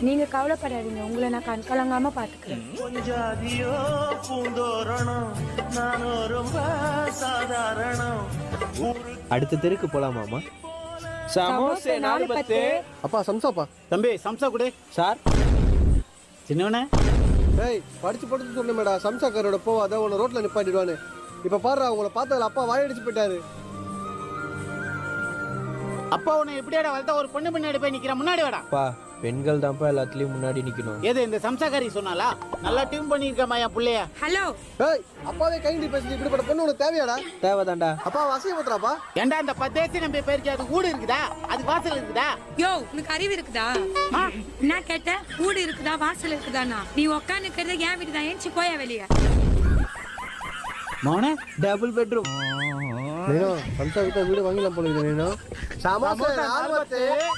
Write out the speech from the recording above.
நீங்க கவலைப்படாதீங்க, உங்களை நான் கண் கலங்காம பாத்துக்கிறேன். அடுத்த தெருக்கு போலாமாமா? சமோசா 4 அப்பா சம்சாப்பா. தம்பி சம்சா கொடு சார். சின்னவனே. ஏய் படிச்சு படிச்சு சொன்னேடா, சம்சாக்காரோட போவாத உன்னை ரோட்ல நிப்பாட்டிடுவான்னு. இப்ப பாரு அவங்கள பார்த்ததுல அப்பா வாயடிச்சு போயிட்டாரு. அப்பா உன்னை எப்படியாடா வளர்த்தா ஒரு பொண்ணு பின்னாடி போய் நிக்கிற, முன்னாடி வாடா. அப்பா பெண்கள் தான்ப்பா எல்லாத்துலயும் முன்னாடி நிக்கணும். ஏது இந்த சம்சாக்காரி சொன்னாலா? நல்லா டியூன் பண்ணிருக்கமா என் புள்ளைய. ஹலோ. ஏய் அப்பாவே கைண்டி பேசி இப்படிப்பட்ட பொண்ணு உனக்கு தேவையாடா? தேவைதான்டா. அப்பா வசியம் பண்றாப்பா. ஏண்டா அந்த 10 தேசி நம்ம பேருக்கு அது ஊடு இருக்குதா? அது வாசல் இருக்குதா? யோ உனக்கு அறிவு இருக்குதா? நான் கேட்டேன் வீடு இருக்குதா வாசல் இருக்குதானா? நீ உட்காந்து இருக்கிறது என் வீடு தான், ஏஞ்சி போய வெளியே. மௌன டபுள் பெட்ரூம். சம்சா கிட்ட வீடு வாங்கிலாம் போல. சமோசா 4